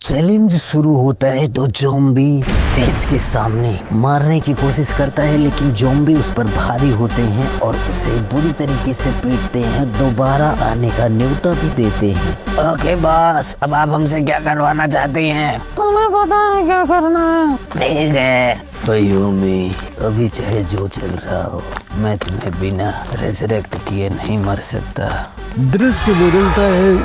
Challenge शुरू होता है तो ज़ॉम्बी स्टेज के सामने मारने की कोशिश करता है, लेकिन ज़ॉम्बी उस पर भारी होते हैं और उसे बुरी तरीके से पीटते हैं। दोबारा आने का न्योता भी देते हैं। ओके बॉस, अब आप हमसे क्या करवाना चाहती हैं? तुम्हें पता है क्या करना है। ठीक है। फयूमी, अभी चाहे जो चल रहा हो, मैं तुम्हें बिना रेजरेक्ट किए नहीं मर सकता। दृश्य बदलता है।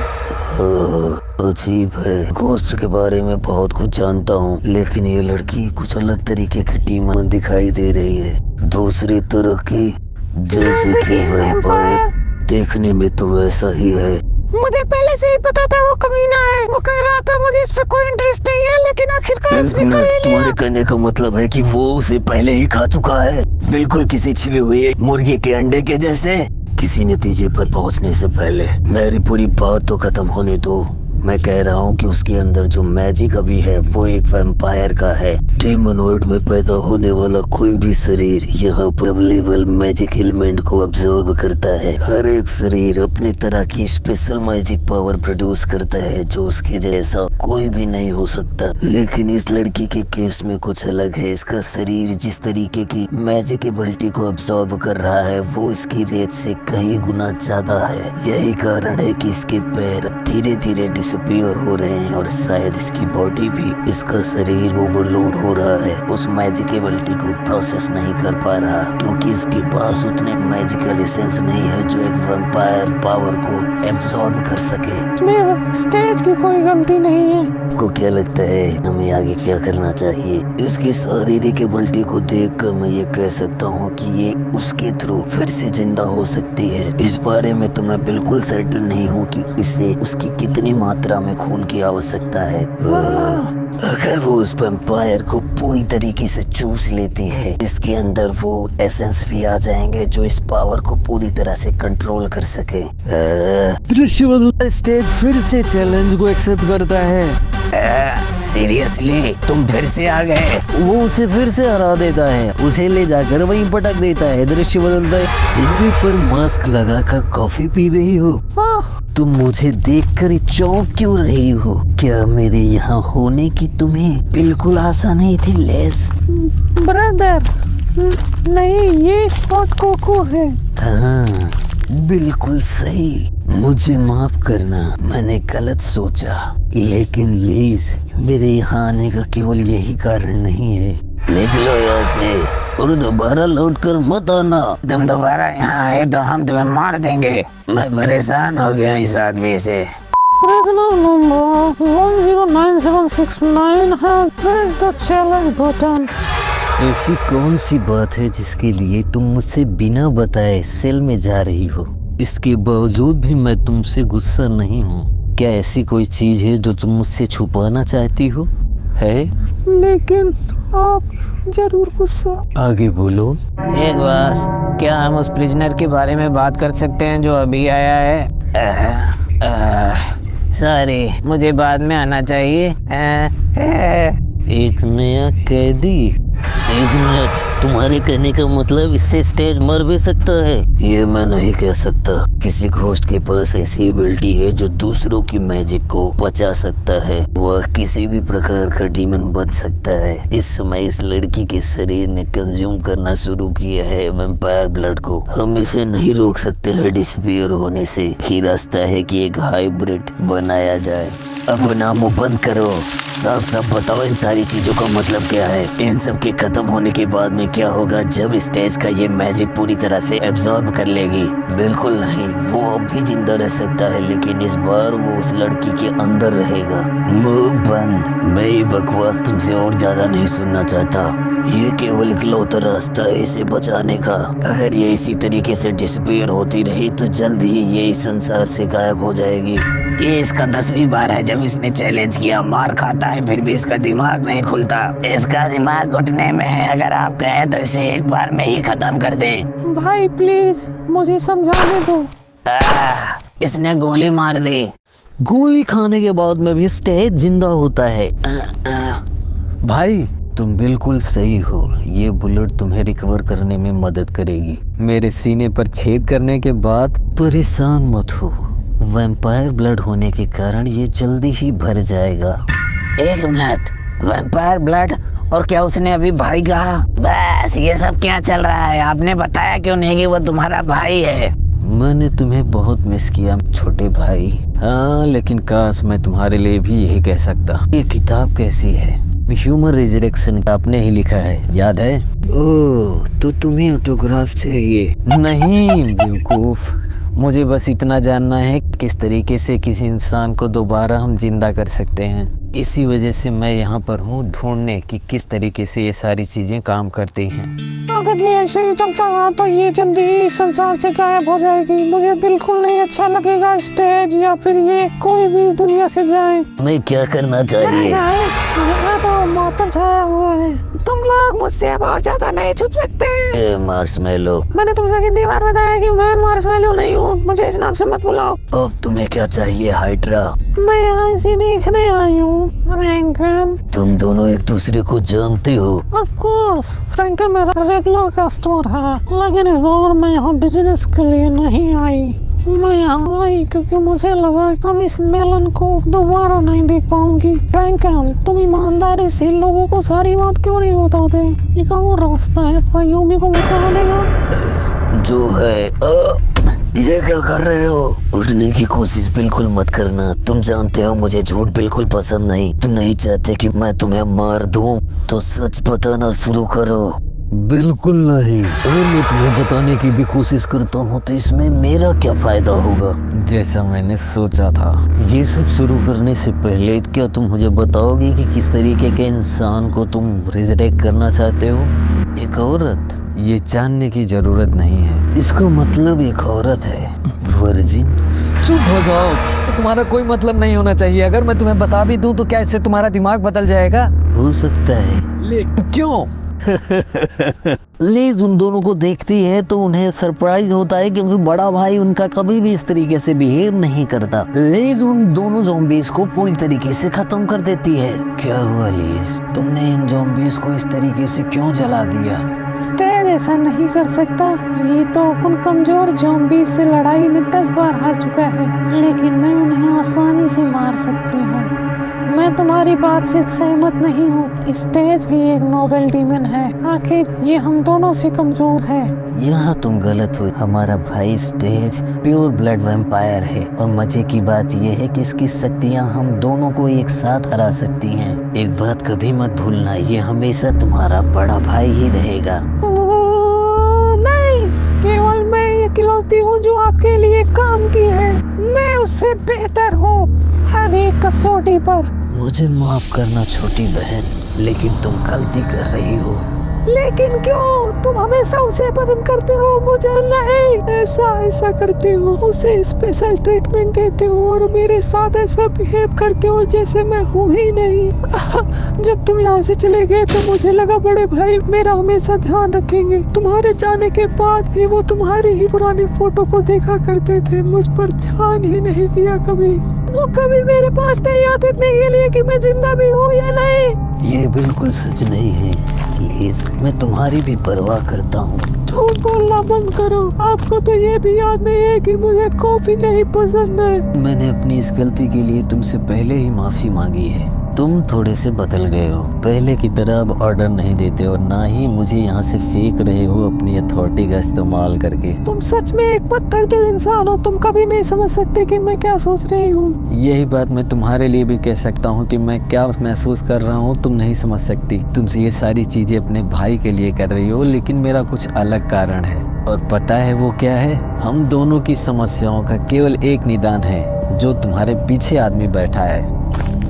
अजीब है, घोस्ट के बारे में बहुत कुछ जानता हूँ, लेकिन ये लड़की कुछ अलग तरीके की टीम दिखाई दे रही है। दूसरी तरह की, जैसे कि वैम्पायर। देखने में तो वैसा ही है। मुझे पहले से ही पता था वो कमीना है। वो कह रहा था मुझे इस पे कोई इंटरेस्ट नहीं है, लेकिन आखिरकार इसने कर लिया। तुम्हारे कहने का मतलब है कि वो उसे पहले ही खा चुका है, बिल्कुल किसी छिपे हुए मुर्गे के अंडे के जैसे। किसी नतीजे पर पहुंचने से पहले मेरी पूरी बात तो खत्म होने दो। मैं कह रहा हूँ कि उसके अंदर जो मैजिक अभी है वो एक वैम्पायर का है। डेमोनॉइड में पैदा होने वाला कोई भी शरीर यहाँ पर अवेलेबल मैजिक एलिमेंट को अब्सॉर्ब करता है। हर एक शरीर अपनी तरह की स्पेशल मैजिक पावर प्रोड्यूस करता है, जो उसके जैसा कोई भी नहीं हो सकता। लेकिन इस लड़की के केस में कुछ अलग है। इसका शरीर जिस तरीके की मैजिक एबिलिटी को अब्सॉर्ब कर रहा है वो इसकी रेत से कई गुना ज्यादा है। यही कारण है कि इसके पैर धीरे धीरे डिसअपीयर हो रहे हैं और शायद इसकी बॉडी भी, इसका शरीर ओवरलोड हो रहा है, उस मैजिक एबिलिटी को प्रोसेस नहीं कर पा रहा, क्योंकि इसके पास उतने मैजिकल एसेंस नहीं है जो एक वैम्पायर पावर को एब्सॉर्ब कर सके। स्टेज की कोई गलती नहीं है। आपको क्या लगता है हमें आगे क्या करना चाहिए? इसकी शारीरिक एबिलिटी को देखकर मैं ये कह सकता हूँ कि ये उसके थ्रू फिर से जिंदा हो सकती है। इस बारे में तो मैं बिल्कुल सर्टेन नहीं हूँ कि इसे उसकी कितनी मात्रा में खून की आवश्यकता है। अगर वो उस वैम्पायर को पूरी तरीके से चूस लेती है, इसके अंदर वो एसेंस भी आ जाएंगे जो इस पावर को पूरी तरह से कंट्रोल कर सके। दृश्य बदलता है। स्टेज फिर से चैलेंज को एक्सेप्ट करता है। सीरियसली तुम फिर से आ गए? वो उसे फिर से हरा देता है, उसे ले जाकर वहीं पटक देता है। दृश्य बदलता है। चेहरे पर मास्क लगाकर कॉफी पी रही हो? तुम मुझे देखकर चौंक क्यों रही हो? क्या मेरे यहाँ होने की तुम्हें बिल्कुल आशा नहीं थी लेस? ब्रदर, नहीं, ये हॉट कोको है। हाँ, बिल्कुल सही। मुझे माफ करना, मैंने गलत सोचा। लेकिन लीज, मेरे यहाँ आने का केवल यही कारण नहीं है। निकलो यहाँ से और दोबारा लौट कर मत आना। तुम दोबारा यहाँ आए तो हम तुम्हें मार देंगे। मैं परेशान हो गया इस आदमी से। Prisoner number 109769 has pressed the challenge button. ऐसी कौन सी बात है जिसके लिए तुम मुझसे बिना बताए सेल में जा रही हो? इसके बावजूद भी मैं तुमसे गुस्सा नहीं हूँ। क्या ऐसी कोई चीज है जो तुम मुझसे छुपाना चाहती हो? है? लेकिन आप जरूर गुस्सा। आगे बोलो। एक बॉस, क्या हम उस प्रिजनर के बारे में बात कर सकते हैं जो अभी आया है? सॉरी, मुझे बाद में आना चाहिए। एक नया कैदी? एक मिनट, तुम्हारे कहने का मतलब इससे स्टेज मर भी सकता है? ये मैं नहीं कह सकता। किसी घोस्ट के पास ऐसी एबिलिटी है जो दूसरों की मैजिक को बचा सकता है। वह किसी भी प्रकार का डीमन बन सकता है। इस समय इस लड़की के शरीर ने कंज्यूम करना शुरू किया है वैम्पायर ब्लड को। हम इसे नहीं रोक सकते है डिसअपीयर होने से। ही रास्ता है कि एक हाइब्रिड बनाया जाए। अब नामो बंद करो, साफ साफ बताओ इन सारी चीजों का मतलब क्या है? इन सब के खत्म होने के बाद में क्या होगा जब स्टेज का ये मैजिक पूरी तरह से एब्जॉर्ब कर लेगी? बिल्कुल नहीं, वो अब भी जिंदा रह सकता है, लेकिन इस बार वो उस लड़की के अंदर रहेगा। मुंह बंद, मैं ये बकवास तुमसे और ज्यादा नहीं सुनना चाहता। ये केवल इकलौता रास्ता है इसे बचाने का। अगर ये इसी तरीके से डिसअपीयर होती रही तो जल्द ही ये इस संसार से गायब हो जाएगी। ये इसका 10वीं बार है जब इसने चैलेंज किया। मार खाता है फिर भी इसका दिमाग नहीं खुलता। इसका दिमाग घुटने में है। अगर आप कहें तो इसे एक बार में ही खत्म कर दें। भाई प्लीज मुझे समझाने दो। इसने गोली मार दी। गोली खाने के बाद में भी स्टेज जिंदा होता है। भाई तुम बिल्कुल सही हो। ये बुलेट तुम्हें रिकवर करने में मदद करेगी। मेरे सीने पर छेद करने के बाद परेशान मत हो, वैम्पायर ब्लड होने के कारण ये जल्दी ही भर जाएगा। एक मिनट, वैम्पायर ब्लड और क्या उसने अभी भाई कहा? बस ये सब क्या चल रहा है? आपने बताया क्यों नहीं कि वो तुम्हारा भाई है? मैंने तुम्हें बहुत मिस किया छोटे भाई। हाँ, लेकिन काश मैं तुम्हारे लिए भी यही कह सकता। ये किताब कैसी है? ह्यूमन रिजरेक्शन आपने ही लिखा है, याद है? ओह, तो तुम्हें ऑटोग्राफ चाहिए? नहीं बेवकूफ, मुझे बस इतना जानना है किस तरीके से किसी इंसान को दोबारा हम जिंदा कर सकते हैं। इसी वजह से मैं यहाँ पर हूँ, ढूंढने कि किस तरीके से ये सारी चीजें काम करती हैं। अगर ये ऐसे ही चलता रहा तो ये जल्दी ही संसार से गायब हो जाएगी। मुझे बिल्कुल नहीं अच्छा लगेगा स्टेज या फिर ये कोई भी दुनिया से जाए। मैं क्या करना चाहिए? यहाँ तो मौसम छाया हुआ है, तुम लोग मुझसे अब और ज्यादा नहीं छुप सकते। मार्शमैलो, मैंने तुमसे कितनी बार बताया कि मैं मार्शमैलो नहीं हूँ, मुझे इस नाम से मत बुलाओ। अब तुम्हें क्या चाहिए हाइड्रा? मैं यहाँ इसे देखने आई हूँ। फ्रैंकन, तुम दोनों एक दूसरे को जानते हो? ऑफ कोर्स, फ्रैंकन मेरा रेगुलर कस्टमर है, लेकिन इस बार मैं यहाँ बिजनेस के लिए नहीं आई। मैं यहाँ आई क्योंकि मुझे लगा हम इस मेलन को दोबारा नहीं देख पाऊंगी। फ्रैंकन, तुम ईमानदारी से लोगों को सारी बात क्यों नहीं बताते? एक और रास्ता है फायोमी को बचाने का। जो है ये क्या कर रहे हो? उठने की कोशिश बिल्कुल मत करना। तुम जानते हो मुझे झूठ बिल्कुल पसंद नहीं। तुम नहीं चाहते कि मैं तुम्हें मार दूं, तो सच बताना शुरू करो। बिल्कुल नहीं। अगर मैं तुम्हें बताने की भी कोशिश करता हूँ तो इसमें मेरा क्या फायदा होगा? जैसा मैंने सोचा था। ये सब शुरू करने से पहले क्या तुम मुझे बताओगे कि किस तरीके के इंसान को तुम रिजरेक्ट करना चाहते हो? एक औरत? ये जानने की जरूरत नहीं है। इसका मतलब एक औरत है, वर्जिन। चुप हो जाओ, तो तुम्हारा कोई मतलब नहीं होना चाहिए। अगर मैं तुम्हें बता भी दूं तो क्या इससे तुम्हारा दिमाग बदल जाएगा? हो सकता है। लेकिन क्यों? लीज उन दोनों को देखती है तो उन्हें सरप्राइज होता है क्योंकि बड़ा भाई उनका कभी भी इस तरीके से बिहेव नहीं करता। लीज उन दोनों ज़ॉम्बीज को पूरी तरीके से खत्म कर देती है। क्या हुआ लीज? तुमने इन ज़ॉम्बीज को इस तरीके से क्यों जला दिया? स्टेज ऐसा नहीं कर सकता। ये तो उन कमजोर ज़ॉम्बी से लड़ाई में 10 बार हार चुका है, लेकिन मैं उन्हें आसानी से मार सकती हूँ। मैं तुम्हारी बात से सहमत नहीं हूँ। स्टेज भी एक नोबल डीमन है, आखिर ये हम दोनों से कमजोर है। यहाँ तुम गलत हो। हमारा भाई स्टेज प्योर ब्लड वैम्पायर है और मजे की बात यह है कि इसकी शक्तियाँ हम दोनों को एक साथ हरा सकती हैं। एक बात कभी मत भूलना, ये हमेशा तुम्हारा बड़ा भाई ही रहेगा। नहीं, केवल मैं ये इकलौती हूँ जो आपके लिए काम की है। मैं उससे बेहतर हूँ हर एक कसौटी पर। मुझे माफ करना छोटी बहन, लेकिन तुम गलती कर रही हो। लेकिन क्यों? तुम हमेशा उसे पसंद करते हो, मुझे नहीं। ऐसा करते हो, उसे स्पेशल ट्रीटमेंट देते हो और मेरे साथ ऐसा बिहेव करते हो जैसे मैं हूँ ही नहीं। जब तुम यहाँ से चले गए तो मुझे लगा बड़े भाई मेरा हमेशा ध्यान रखेंगे। तुम्हारे जाने के बाद भी वो तुम्हारी ही पुरानी फोटो को देखा करते थे, मुझ पर ध्यान ही नहीं दिया कभी। वो कभी मेरे पास नहीं आते देखने के लिए कि मैं जिंदा भी हूँ या नहीं। ये बिल्कुल सच नहीं है लीज, मैं तुम्हारी भी परवाह करता हूँ। झूठ बोलना बंद करो। आपको तो ये भी याद नहीं है कि मुझे कॉफी नहीं पसंद है। मैंने अपनी इस गलती के लिए तुमसे पहले ही माफी मांगी है। तुम थोड़े से बदल गए हो, पहले की तरह अब ऑर्डर नहीं देते और ना ही मुझे यहाँ से फेंक रहे हो अपनी अथॉरिटी का इस्तेमाल करके। तुम सच में एक पत्थर दिल इंसान हो। तुम कभी नहीं समझ सकते कि मैं क्या सोच रही हूँ। यही बात मैं तुम्हारे लिए भी कह सकता हूँ कि मैं क्या महसूस कर रहा हूँ तुम नहीं समझ सकती। तुम ये सारी चीजें अपने भाई के लिए कर रही हो, लेकिन मेरा कुछ अलग कारण है। और पता है वो क्या है? हम दोनों की समस्याओं का केवल एक निदान है, जो तुम्हारे पीछे आदमी बैठा है।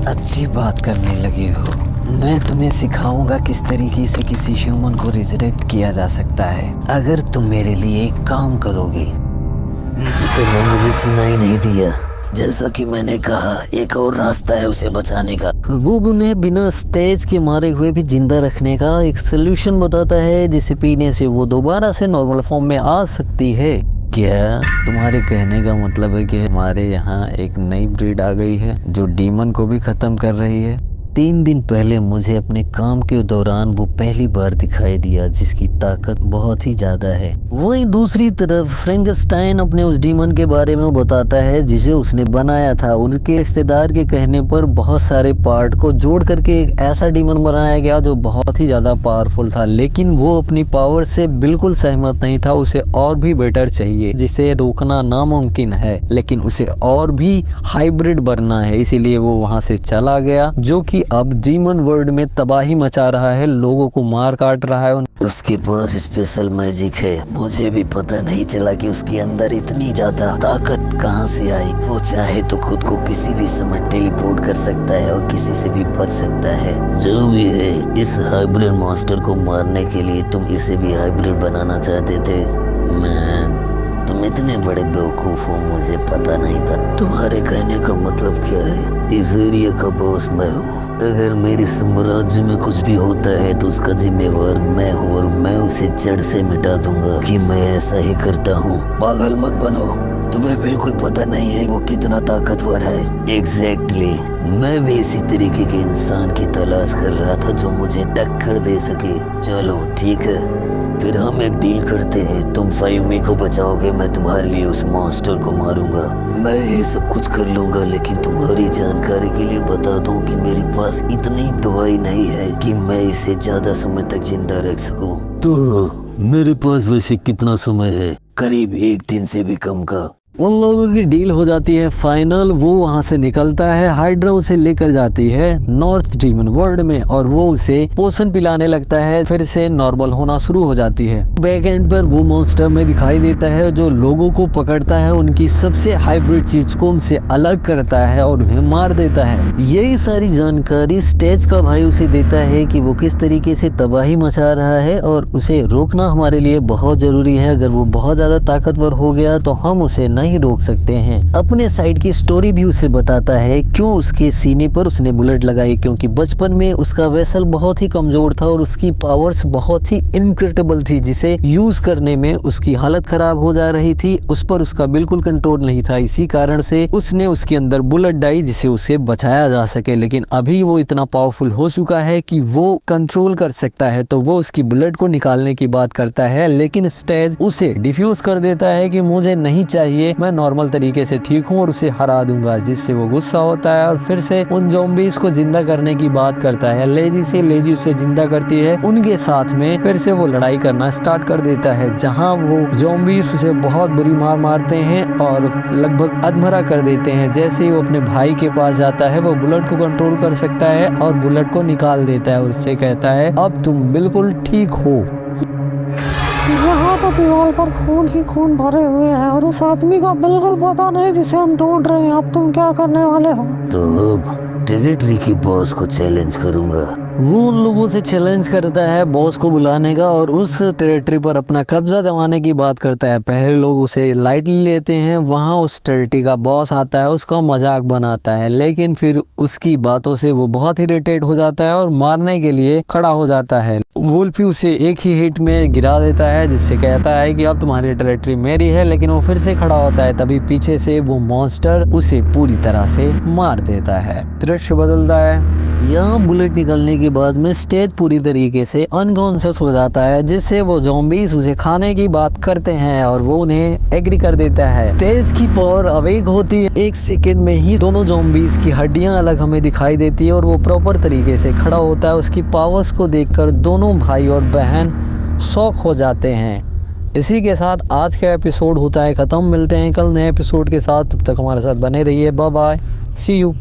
अच्छी बात करने लगे हो। मैं तुम्हें सिखाऊंगा किस तरीके से किसी ह्यूमन को रिजरेक्ट किया जा सकता है, अगर तुम मेरे लिए एक काम करोगे। तुमने मुझे सुनाई नहीं दिया। जैसा कि मैंने कहा, एक और रास्ता है उसे बचाने का। वो उन्हें बिना स्टेज के मारे हुए भी जिंदा रखने का एक सोल्यूशन बताता है, जिसे पीने से वो दोबारा से नॉर्मल फॉर्म में आ सकती है। क्या तुम्हारे कहने का मतलब है कि हमारे यहाँ एक नई ब्रीड आ गई है जो डीमन को भी खत्म कर रही है? 3 दिन पहले मुझे अपने काम के दौरान वो पहली बार दिखाई दिया, जिसकी ताकत बहुत ही ज्यादा है। वहीं दूसरी तरफ फ्रैंकेनस्टाइन अपने उस डीमन के बारे में बताता है जिसे उसने बनाया था। उनके रिश्तेदार के कहने पर बहुत सारे पार्ट को जोड़ करके एक ऐसा डीमन बनाया गया जो बहुत ही ज्यादा पावरफुल था, लेकिन वो अपनी पावर से बिल्कुल सहमत नहीं था। उसे और भी बेटर चाहिए, जिसे रोकना नामुमकिन है, लेकिन उसे और भी हाइब्रिड बनना है। इसीलिए वो वहां से चला गया, जो कि अब डीमन वर्ल्ड में तबाही मचा रहा है, लोगों को मार काट रहा है। उसके पास स्पेशल मैजिक है। मुझे भी पता नहीं चला कि उसके अंदर इतनी ज्यादा ताकत कहां से आई। वो चाहे तो खुद को किसी भी समय टेलीपोर्ट कर सकता है और किसी से भी बच सकता है। जो भी है, इस हाइब्रिड मॉन्स्टर को मारने के लिए तुम इसे भी हाइब्रिड बनाना चाहते थे। मैन, तुम इतने बड़े बेवकूफ हो, मुझे पता नहीं था। तुम्हारे कहने का मतलब क्या है? इस एरिया का बॉस मैं हूँ। अगर मेरे साम्राज्य में कुछ भी होता है तो उसका जिम्मेवार मैं हूँ और मैं उसे जड़ से मिटा दूंगा कि मैं ऐसा ही करता हूँ। पागल मत बनो, तुम्हें बिल्कुल पता नहीं है वो कितना ताकतवर है। एग्जैक्टली, मैं भी इसी तरीके के इंसान की तलाश कर रहा था जो मुझे टक्कर दे सके। चलो ठीक है, फिर हम एक डील करते हैं। तुम फायुमी को बचाओगे, मैं तुम्हारे लिए उस मॉन्स्टर को मारूंगा। मैं ये सब कुछ कर लूंगा, लेकिन तुम्हारी जानकारी के लिए बता दूं कि मेरे पास इतनी दवाई नहीं है कि मैं इसे ज्यादा समय तक जिंदा रख सकूं। तो मेरे पास वैसे कितना समय है? करीब 1 दिन से भी कम का। उन लोगों की डील हो जाती है फाइनल। वो वहां से निकलता है, हाइड्रा उसे लेकर जाती है नॉर्थ डीमन वर्ल्ड में और वो उसे पोषण पिलाने लगता है। फिर से नॉर्मल होना शुरू हो जाती है। बैक एंड पर वो मॉन्स्टर में दिखाई देता है जो लोगों को पकड़ता है, उनकी सबसे हाइब्रिड चीज को उनसे अलग करता है और उन्हें मार देता है। यही सारी जानकारी स्टेज का भाई उसे देता है कि वो किस तरीके से तबाही मचा रहा है और उसे रोकना हमारे लिए बहुत जरूरी है। अगर वो बहुत ज्यादा ताकतवर हो गया तो हम उसे नहीं रोक सकते हैं। अपने साइड की स्टोरी भी उसे बताता है क्यों उसके सीने पर उसने बुलेट लगाई, क्योंकि बचपन में उसका वेसल बहुत ही कमजोर था और उसकी पावर्स बहुत ही इनक्रेडिबल थी, जिसे यूज करने में उसकी हालत खराब हो जा रही थी। उस पर उसका बिल्कुल कंट्रोल नहीं था। इसी कारण से उसने उसके अंदर बुलेट डाली जिसे उसे बचाया जा सके। लेकिन अभी वो इतना पावरफुल हो चुका है कि वो कंट्रोल कर सकता है, तो वो उसकी बुलेट को निकालने की बात करता है, लेकिन स्टेज उसे डिफ्यूज कर देता है कि मुझे नहीं चाहिए, मैं नॉर्मल तरीके से ठीक हूँ और उसे हरा दूंगा। जिससे वो गुस्सा होता है और फिर से उन ज़ॉम्बीज़ को जिंदा करने की बात करता है। लेजी उसे जिंदा करती है। उनके साथ में फिर से वो लड़ाई करना स्टार्ट कर देता है, जहाँ वो ज़ॉम्बीज़ उसे बहुत बुरी मार मारते हैं और लगभग अधमरा कर देते हैं। जैसे ही वो अपने भाई के पास जाता है, वो बुलेट को कंट्रोल कर सकता है और बुलेट को निकाल देता है और उससे कहता है अब तुम बिल्कुल ठीक हो। यहाँ तो दीवार पर खून ही खून भरे हुए हैं और उस आदमी का बिल्कुल पता नहीं जिसे हम ढूंढ रहे हैं। अब तुम क्या करने वाले हो? तो अब टेरिटरी की बॉस को चैलेंज करूंगा। वो उन लोगों से चैलेंज करता है बॉस को बुलाने का और उस टेरिटरी पर अपना कब्जा जमाने की बात करता है। पहले लोग उसे लाइटली लेते हैं, वहाँ उस टेरिटरी का बॉस आता है, उसका मजाक बनाता है, लेकिन फिर उसकी बातों से वो बहुत इरिटेट हो जाता है और मारने के लिए खड़ा हो जाता है। वुल्फी उसे एक ही हिट में गिरा देता है, जिससे कहता है कि अब तुम्हारी टेरिटरी मेरी है, लेकिन वो फिर से खड़ा होता है। तभी पीछे से वो मॉन्स्टर उसे पूरी तरह से मार देता है। दृश्य बदलता है। यहाँ बुलेट निकलने के बाद में स्टेज पूरी तरीके से अनकॉन्शियस हो जाता है, जिससे वो ज़ॉम्बीज़ उसे खाने की बात करते हैं और वो उन्हें एग्री कर देता है। स्टेज की पावर अवेक होती है। 1 सेकेंड में ही दोनों ज़ॉम्बीज़ की हड्डियां अलग हमें दिखाई देती है और वो प्रॉपर तरीके से खड़ा होता है। उसकी पावर्स को देखकर दोनों भाई और बहन शॉक हो जाते हैं। इसी के साथ आज का एपिसोड होता है ख़त्म। मिलते हैं कल नए एपिसोड के साथ। तब तक हमारे साथ बने रहिए। Bye bye, see you.